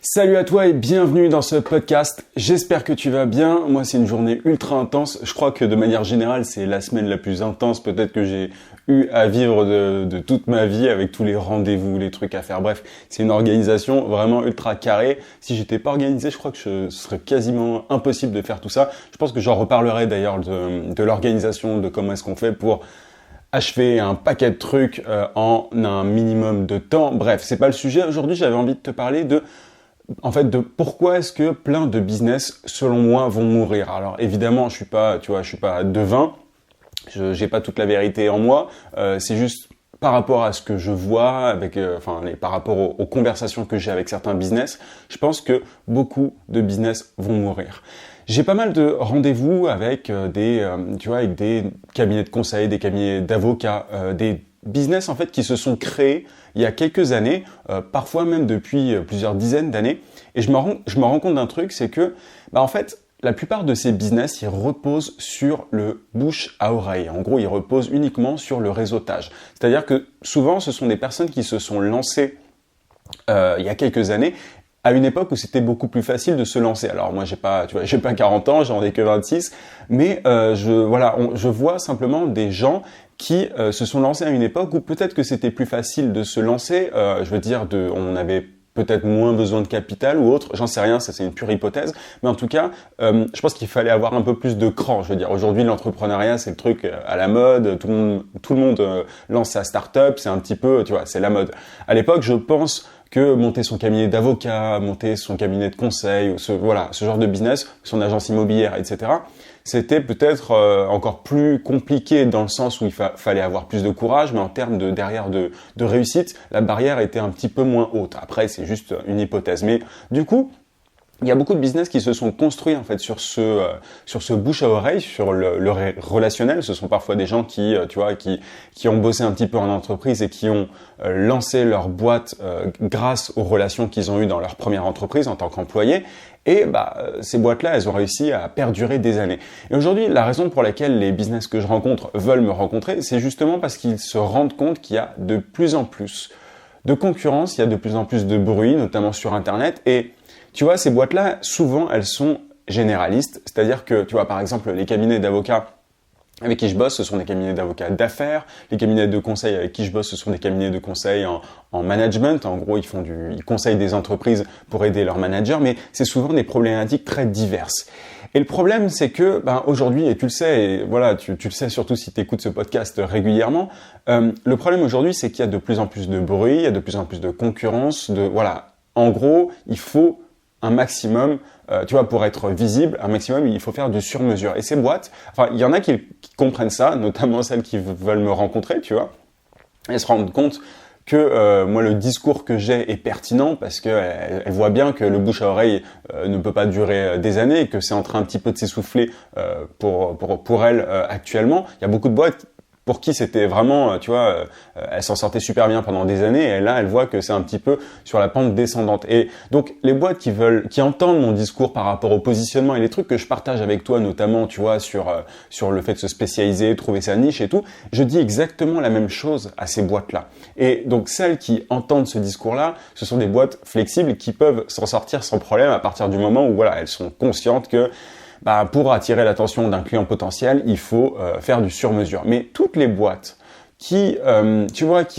Salut à toi et bienvenue dans ce podcast. J'espère que tu vas bien. Moi, c'est une journée ultra intense. Je crois que de manière générale, c'est la semaine la plus intense peut-être que j'ai eu à vivre de toute ma vie avec tous les rendez-vous, les trucs à faire. Bref, c'est une organisation vraiment ultra carrée. Si j'étais pas organisé, je crois que ce serait quasiment impossible de faire tout ça. Je pense que j'en reparlerai d'ailleurs de l'organisation, de comment est-ce qu'on fait pour achever un paquet de trucs en un minimum de temps. Bref, c'est pas le sujet. Aujourd'hui, j'avais envie de te parler de pourquoi est-ce que plein de business, selon moi, vont mourir. Alors évidemment, je suis pas devin, j'ai pas toute la vérité en moi. C'est juste par rapport à ce que je vois, par rapport aux conversations que j'ai avec certains business, je pense que beaucoup de business vont mourir. J'ai pas mal de rendez-vous avec avec des cabinets de conseil, des cabinets d'avocats, des business en fait qui se sont créés il y a quelques années, parfois même depuis plusieurs dizaines d'années. Et je me rends compte d'un truc, c'est que en fait, la plupart de ces business, ils reposent sur le bouche à oreille. En gros, ils reposent uniquement sur le réseautage. C'est-à-dire que souvent, ce sont des personnes qui se sont lancées il y a quelques années, à une époque où c'était beaucoup plus facile de se lancer. Alors moi, j'ai pas 40 ans, j'en ai que 26, mais je vois simplement des gens qui se sont lancés à une époque où peut-être que c'était plus facile de se lancer. On avait peut-être moins besoin de capital ou autre, j'en sais rien, ça c'est une pure hypothèse, mais en tout cas, je pense qu'il fallait avoir un peu plus de cran. Je veux dire, aujourd'hui, l'entrepreneuriat, c'est le truc à la mode, tout le monde lance sa start-up, c'est un petit peu, c'est la mode. À l'époque, je pense que monter son cabinet d'avocat, monter son cabinet de conseil, ce genre de business, son agence immobilière, etc., c'était peut-être encore plus compliqué dans le sens où il fallait avoir plus de courage, mais en termes de réussite, la barrière était un petit peu moins haute. Après, c'est juste une hypothèse. Mais du coup, il y a beaucoup de business qui se sont construits en fait sur ce bouche à oreille, sur le relationnel. Ce sont parfois des gens qui ont bossé un petit peu en entreprise et qui ont lancé leur boîte grâce aux relations qu'ils ont eues dans leur première entreprise en tant qu'employés. Et ces boîtes-là, elles ont réussi à perdurer des années. Et aujourd'hui, la raison pour laquelle les business que je rencontre veulent me rencontrer, c'est justement parce qu'ils se rendent compte qu'il y a de plus en plus de concurrence, il y a de plus en plus de bruit, notamment sur Internet. Et tu vois, ces boîtes-là, souvent, elles sont généralistes. C'est-à-dire que, par exemple, les cabinets d'avocats avec qui je bosse, ce sont des cabinets d'avocats d'affaires. Les cabinets de conseil avec qui je bosse, ce sont des cabinets de conseil en management. En gros, ils conseillent des entreprises pour aider leurs managers, mais c'est souvent des problématiques très diverses. Et le problème, c'est que aujourd'hui, et tu le sais, et voilà, tu le sais surtout si tu écoutes ce podcast régulièrement, le problème aujourd'hui, c'est qu'il y a de plus en plus de bruit, il y a de plus en plus de concurrence. En gros, il faut un maximum, pour être visible, un maximum, il faut faire du sur-mesure. Et ces boîtes, il y en a qui comprennent ça, notamment celles qui veulent me rencontrer, elles se rendent compte que moi, le discours que j'ai est pertinent parce qu'elles voient bien que le bouche à oreille ne peut pas durer des années et que c'est en train un petit peu de s'essouffler pour elles actuellement. Il y a beaucoup de boîtes pour qui c'était vraiment, elle s'en sortait super bien pendant des années, et là, elle voit que c'est un petit peu sur la pente descendante. Et donc, les boîtes qui entendent mon discours par rapport au positionnement et les trucs que je partage avec toi, notamment, sur le fait de se spécialiser, trouver sa niche et tout, je dis exactement la même chose à ces boîtes-là. Et donc, celles qui entendent ce discours-là, ce sont des boîtes flexibles qui peuvent s'en sortir sans problème à partir du moment où, elles sont conscientes que pour attirer l'attention d'un client potentiel, il faut faire du sur-mesure. Mais toutes les boîtes qui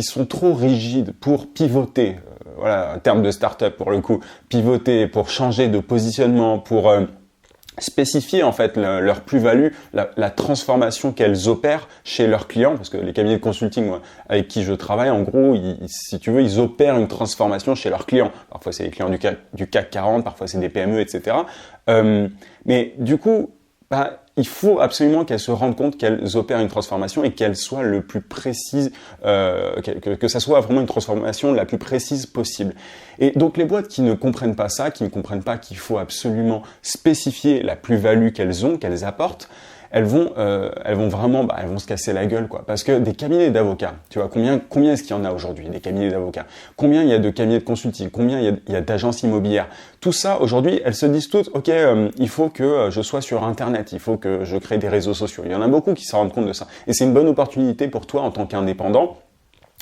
sont trop rigides pour pivoter, en termes de start-up pour le coup, pivoter pour changer de positionnement, pour spécifier en fait leur plus-value, la transformation qu'elles opèrent chez leurs clients, parce que les cabinets de consulting avec qui je travaille, en gros, ils opèrent une transformation chez leurs clients. Parfois c'est les clients du CAC 40, parfois c'est des PME, etc. Mais du coup, il faut absolument qu'elles se rendent compte qu'elles opèrent une transformation et qu'elle soit le plus précise, que ça soit vraiment une transformation la plus précise possible. Et donc les boîtes qui ne comprennent pas ça, qui ne comprennent pas qu'il faut absolument spécifier la plus-value qu'elles apportent, elles vont vraiment, elles vont se casser la gueule, quoi. Parce que des cabinets d'avocats, combien est-ce qu'il y en a aujourd'hui, des cabinets d'avocats? Combien il y a de cabinets de consulting? Combien il y a d'agences immobilières? Tout ça, aujourd'hui, elles se disent toutes, ok, il faut que je sois sur Internet, il faut que je crée des réseaux sociaux. Il y en a beaucoup qui se rendent compte de ça. Et c'est une bonne opportunité pour toi en tant qu'indépendant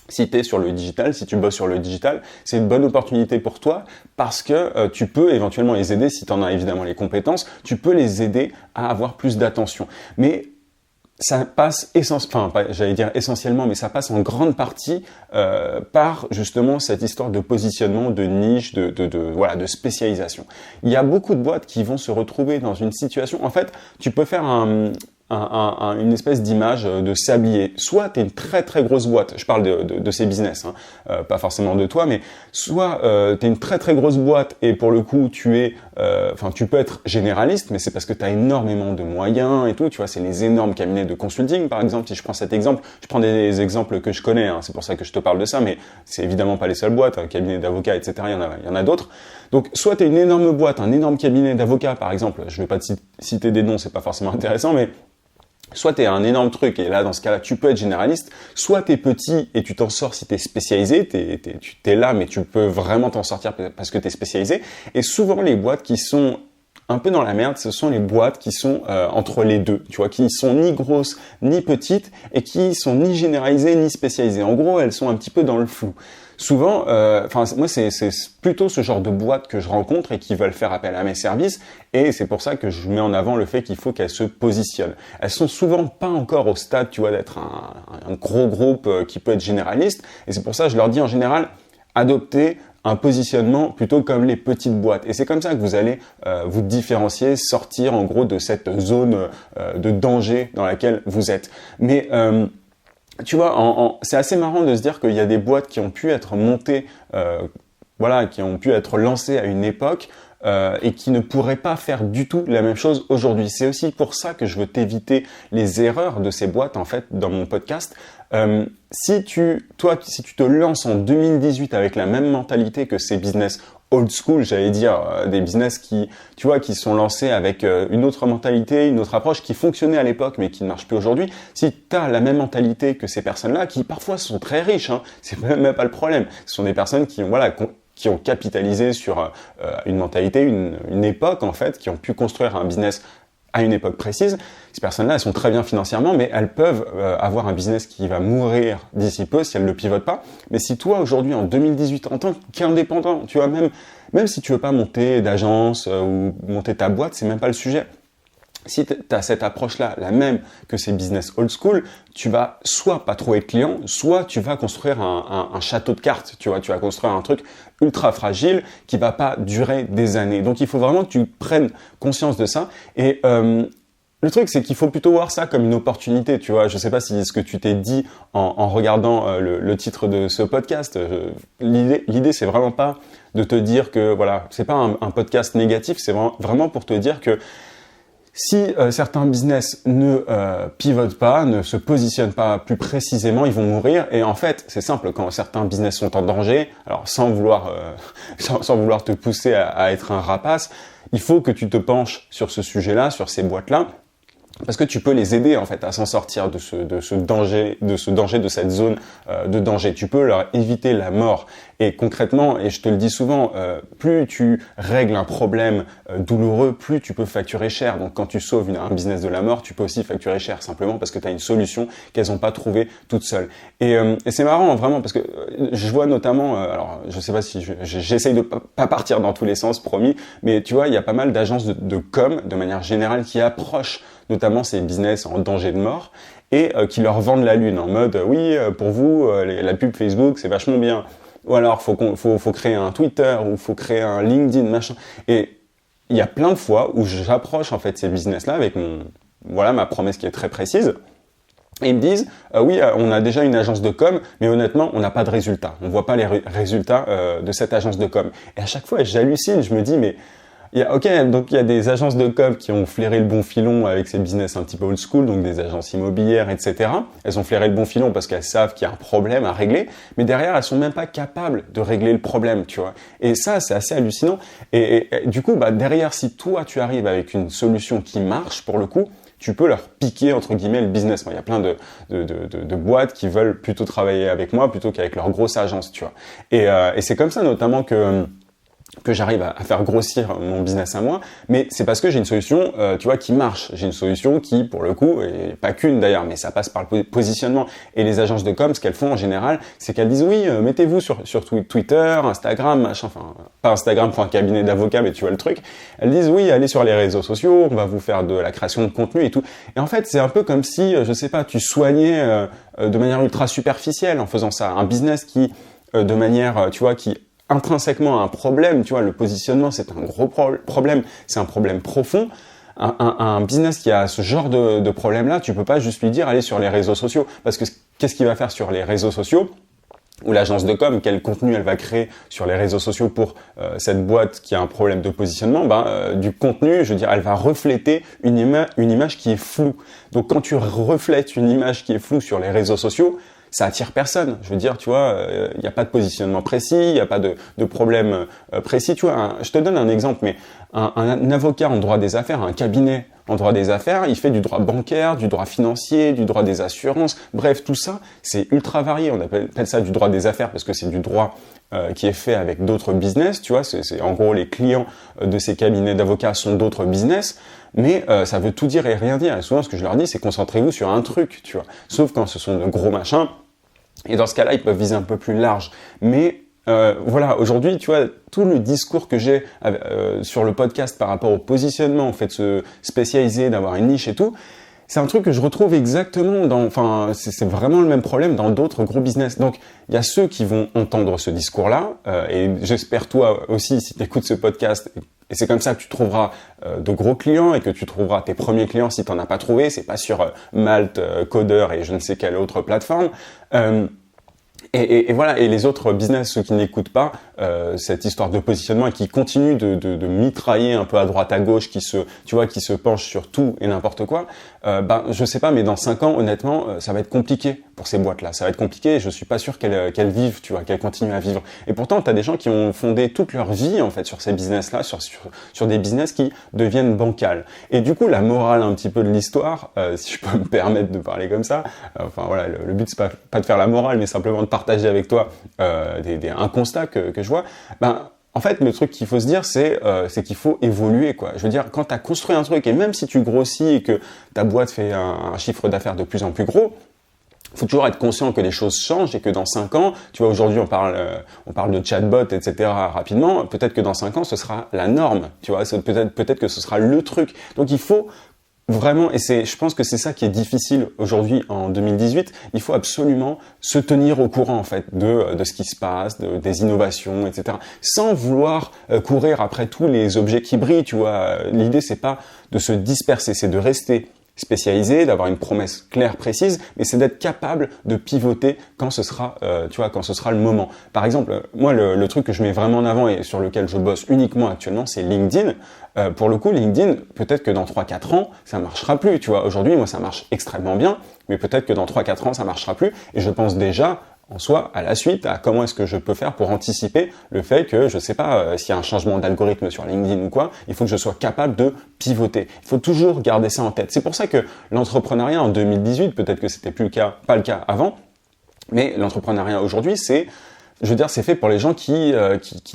Si tu es sur le digital, si tu bosses sur le digital, c'est une bonne opportunité pour toi parce que tu peux éventuellement les aider, si tu en as évidemment les compétences, tu peux les aider à avoir plus d'attention. Mais ça passe essentiellement, mais ça passe en grande partie par justement cette histoire de positionnement, de niche, de spécialisation. Il y a beaucoup de boîtes qui vont se retrouver dans une situation. En fait, tu peux faire une espèce d'image de sablier. Soit tu es une très très grosse boîte, je parle de ces business, pas forcément de toi, mais soit tu es une très très grosse boîte et pour le coup tu peux être généraliste, mais c'est parce que tu as énormément de moyens et tout, tu vois, c'est les énormes cabinets de consulting par exemple. Si je prends cet exemple, je prends des exemples que je connais, c'est pour ça que je te parle de ça, mais c'est évidemment pas les seules boîtes, cabinet d'avocats, etc. Il y en a d'autres. Donc soit tu es une énorme boîte, un énorme cabinet d'avocats par exemple, je vais pas te citer des noms, c'est pas forcément intéressant, mais soit tu es un énorme truc et là dans ce cas-là tu peux être généraliste, soit tu es petit et tu t'en sors si tu es spécialisé, tu es là mais tu peux vraiment t'en sortir parce que tu es spécialisé. Et souvent les boîtes qui sont un peu dans la merde, ce sont les boîtes qui sont entre les deux, tu vois, qui sont ni grosses ni petites et qui sont ni généralisées ni spécialisées. En gros, elles sont un petit peu dans le flou. Souvent, moi, c'est plutôt ce genre de boîtes que je rencontre et qui veulent faire appel à mes services, et c'est pour ça que je mets en avant le fait qu'il faut qu'elles se positionnent. Elles sont souvent pas encore au stade, tu vois, d'être un gros groupe qui peut être généraliste, et c'est pour ça que je leur dis en général, adoptez un positionnement plutôt comme les petites boîtes. Et c'est comme ça que vous allez vous différencier, sortir en gros de cette zone de danger dans laquelle vous êtes. Mais tu vois, c'est assez marrant de se dire qu'il y a des boîtes qui ont pu être montées, qui ont pu être lancées à une époque et qui ne pourraient pas faire du tout la même chose aujourd'hui. C'est aussi pour ça que je veux t'éviter les erreurs de ces boîtes en fait dans mon podcast. Si tu te lances en 2018 avec la même mentalité que ces business old school, j'allais dire, des business qui sont lancés avec une autre mentalité, une autre approche qui fonctionnait à l'époque mais qui ne marche plus aujourd'hui. Si tu as la même mentalité que ces personnes-là, qui parfois sont très riches, c'est même pas le problème. Ce sont des personnes qui ont capitalisé sur une mentalité, une époque en fait, qui ont pu construire un business à une époque précise. Ces personnes-là, elles sont très bien financièrement, mais elles peuvent avoir un business qui va mourir d'ici peu si elles ne le pivotent pas. Mais si toi, aujourd'hui, en 2018, en tant qu'indépendant, tu vois, même si tu veux pas monter d'agence ou monter ta boîte, c'est même pas le sujet. Si tu as cette approche-là, la même que ces business old school, tu vas soit pas trouver de clients, soit tu vas construire un château de cartes, tu vas construire un truc ultra fragile qui va pas durer des années. Donc il faut vraiment que tu prennes conscience de ça. Et le truc, c'est qu'il faut plutôt voir ça comme une opportunité, tu vois. Je sais pas si ce que tu t'es dit en regardant le titre de ce podcast. L'idée, c'est vraiment pas de te dire que, voilà, c'est pas un podcast négatif, c'est vraiment pour te dire que si certains business ne pivotent pas, ne se positionnent pas plus précisément, ils vont mourir. Et en fait, c'est simple, quand certains business sont en danger, alors sans vouloir te pousser à être un rapace, il faut que tu te penches sur ce sujet-là, sur ces boîtes-là, parce que tu peux les aider en fait à s'en sortir de ce danger, de cette zone de danger. Tu peux leur éviter la mort. Et concrètement, et je te le dis souvent, plus tu règles un problème douloureux, plus tu peux facturer cher. Donc quand tu sauves un business de la mort, tu peux aussi facturer cher, simplement parce que tu as une solution qu'elles n'ont pas trouvée toutes seules. Et c'est marrant vraiment parce que je vois notamment, alors je sais pas si j'essaye de pas partir dans tous les sens, promis, mais tu vois, il y a pas mal d'agences de com de manière générale qui approchent notamment ces business en danger de mort et qui leur vendent la lune en mode oui, pour vous, la pub Facebook, c'est vachement bien. Ou alors, faut créer un Twitter, ou faut créer un LinkedIn, machin. Et il y a plein de fois où j'approche, en fait, ces business-là avec ma promesse qui est très précise. Et ils me disent, oui, on a déjà une agence de com, mais honnêtement, on n'a pas de résultats. On voit pas les résultats de cette agence de com. Et à chaque fois, j'hallucine, je me dis, mais donc il y a des agences de com qui ont flairé le bon filon avec ces business un petit peu old school, donc des agences immobilières, etc. Elles ont flairé le bon filon parce qu'elles savent qu'il y a un problème à régler, mais derrière, elles sont même pas capables de régler le problème, tu vois. Et ça, c'est assez hallucinant. Et du coup, derrière, si toi, tu arrives avec une solution qui marche, pour le coup, tu peux leur piquer, entre guillemets, le business. Il y a plein de boîtes qui veulent plutôt travailler avec moi plutôt qu'avec leur grosse agence, tu vois. Et c'est comme ça, notamment, que que j'arrive à faire grossir mon business à moi, mais c'est parce que j'ai une solution, tu vois, qui marche. J'ai une solution qui, pour le coup, et pas qu'une d'ailleurs, mais ça passe par le positionnement. Et les agences de com, ce qu'elles font en général, c'est qu'elles disent oui, mettez-vous sur Twitter, Instagram, machin, enfin, pas Instagram pour un cabinet d'avocats, mais tu vois le truc. Elles disent oui, allez sur les réseaux sociaux, on va vous faire de la création de contenu et tout. Et en fait, c'est un peu comme si, je sais pas, tu soignais de manière ultra superficielle en faisant ça. Un business qui, de manière, tu vois, qui intrinsèquement un problème, tu vois, le positionnement c'est un gros problème, c'est un problème profond. Un business qui a ce genre de problème-là, tu peux pas juste lui dire allez sur les réseaux sociaux, parce que qu'est-ce qu'il va faire sur les réseaux sociaux ou l'agence de com, quel contenu elle va créer sur les réseaux sociaux pour cette boîte qui a un problème de positionnement, du contenu, je veux dire, elle va refléter une image qui est floue. Donc quand tu reflètes une image qui est floue sur les réseaux sociaux, ça attire personne. Je veux dire, tu vois, il n'y a pas de positionnement précis, il n'y a pas de problème précis. Tu vois, je te donne un exemple, mais un avocat en droit des affaires, un cabinet en droit des affaires, il fait du droit bancaire, du droit financier, du droit des assurances. Bref, tout ça, c'est ultra varié. On appelle ça du droit des affaires parce que c'est du droit qui est fait avec d'autres business. Tu vois, c'est en gros les clients de ces cabinets d'avocats sont d'autres business. Mais ça veut tout dire et rien dire. Et souvent, ce que je leur dis, c'est concentrez-vous sur un truc, tu vois. Sauf quand ce sont de gros machins. Et dans ce cas-là, ils peuvent viser un peu plus large. Mais voilà, aujourd'hui, tu vois, tout le discours que j'ai sur le podcast par rapport au positionnement, au fait de se spécialiser, d'avoir une niche et tout, c'est un truc que je retrouve exactement c'est vraiment le même problème dans d'autres gros business. Donc, il y a ceux qui vont entendre ce discours-là, et j'espère toi aussi, si tu écoutes ce podcast, et c'est comme ça que tu trouveras de gros clients et que tu trouveras tes premiers clients si tu n'en as pas trouvé, c'est pas sur Malte, Coder et je ne sais quelle autre plateforme. Et voilà, et les autres business, ceux qui n'écoutent pas cette histoire de positionnement et qui continuent de mitrailler un peu à droite à gauche, qui se penchent sur tout et n'importe quoi, je sais pas, mais dans 5 ans, honnêtement, ça va être compliqué pour ces boîtes-là. Ça va être compliqué et je suis pas sûr qu'elles vivent, tu vois, qu'elles continuent à vivre. Et pourtant, tu as des gens qui ont fondé toute leur vie, en fait, sur ces business-là, sur des business qui deviennent bancals. Et du coup, la morale un petit peu de l'histoire, si je peux me permettre de parler comme ça, le but, c'est pas de faire la morale, mais simplement de partager avec toi un constat que je vois. En fait, le truc qu'il faut se dire, c'est qu'il faut évoluer, quoi. Je veux dire, quand tu as construit un truc, et même si tu grossis et que ta boîte fait un chiffre d'affaires de plus en plus gros, faut toujours être conscient que les choses changent et que dans 5 ans, tu vois, aujourd'hui on parle de chatbot, etc. rapidement, peut-être que dans 5 ans, ce sera la norme, tu vois, peut-être que ce sera le truc. Donc il faut vraiment, et je pense que c'est ça qui est difficile aujourd'hui en 2018, il faut absolument se tenir au courant en fait de ce qui se passe, des innovations, etc. Sans vouloir courir après tous les objets qui brillent, tu vois. L'idée c'est pas de se disperser, c'est de rester spécialisé, d'avoir une promesse claire, précise, mais c'est d'être capable de pivoter quand ce sera, quand ce sera le moment. Par exemple, moi, le truc que je mets vraiment en avant et sur lequel je bosse uniquement actuellement, c'est LinkedIn. Pour le coup, LinkedIn, peut-être que dans 3-4 ans, ça marchera plus, tu vois. Aujourd'hui, moi, ça marche extrêmement bien, mais peut-être que dans 3-4 ans, ça marchera plus. Et je pense déjà en soi à la suite, à comment est-ce que je peux faire pour anticiper le fait que, je sais pas, s'il y a un changement d'algorithme sur LinkedIn ou quoi, il faut que je sois capable de pivoter. Il faut toujours garder ça en tête. C'est pour ça que l'entrepreneuriat en 2018, peut-être que c'était pas le cas avant, mais l'entrepreneuriat aujourd'hui, c'est fait pour les gens qui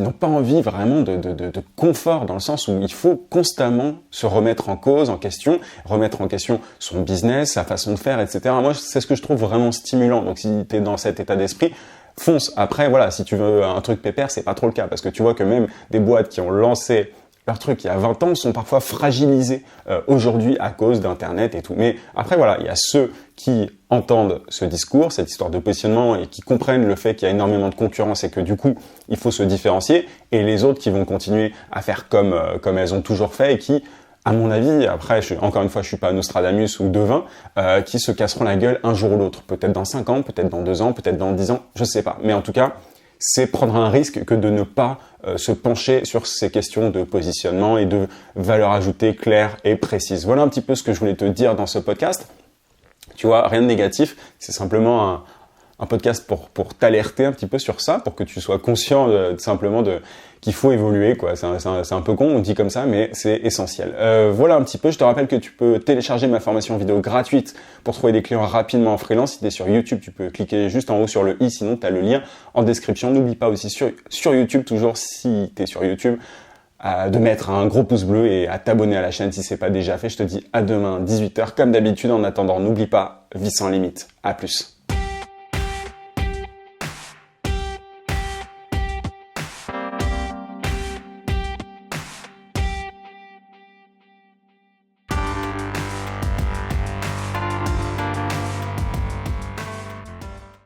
n'ont pas envie vraiment de confort, dans le sens où il faut constamment se remettre en cause, en question, remettre en question son business, sa façon de faire, etc. Moi, c'est ce que je trouve vraiment stimulant. Donc, si tu es dans cet état d'esprit, fonce. Après, voilà, si tu veux un truc pépère, c'est pas trop le cas, parce que tu vois que même des boîtes qui ont lancé leur truc il y a 20 ans sont parfois fragilisés aujourd'hui à cause d'Internet et tout. Mais après, voilà, il y a ceux qui entendent ce discours, cette histoire de positionnement et qui comprennent le fait qu'il y a énormément de concurrence et que du coup, il faut se différencier, et les autres qui vont continuer à faire comme elles ont toujours fait et qui, à mon avis, après, encore une fois, je suis pas Nostradamus ou devin, qui se casseront la gueule un jour ou l'autre. Peut-être dans 5 ans, peut-être dans 2 ans, peut-être dans 10 ans, je sais pas. Mais en tout cas, c'est prendre un risque que de ne pas se pencher sur ces questions de positionnement et de valeur ajoutée claire et précise. Voilà un petit peu ce que je voulais te dire dans ce podcast. Tu vois, rien de négatif, c'est simplement un podcast pour t'alerter un petit peu sur ça, pour que tu sois conscient simplement qu'il faut évoluer, quoi. C'est un peu con, on dit comme ça, mais c'est essentiel. Voilà un petit peu. Je te rappelle que tu peux télécharger ma formation vidéo gratuite pour trouver des clients rapidement en freelance. Si tu es sur YouTube, tu peux cliquer juste en haut sur le i, sinon tu as le lien en description. N'oublie pas aussi sur YouTube, toujours si tu es sur YouTube, de mettre un gros pouce bleu et à t'abonner à la chaîne si c'est pas déjà fait. Je te dis à demain 18h comme d'habitude. En attendant, n'oublie pas, vie sans limite. À plus.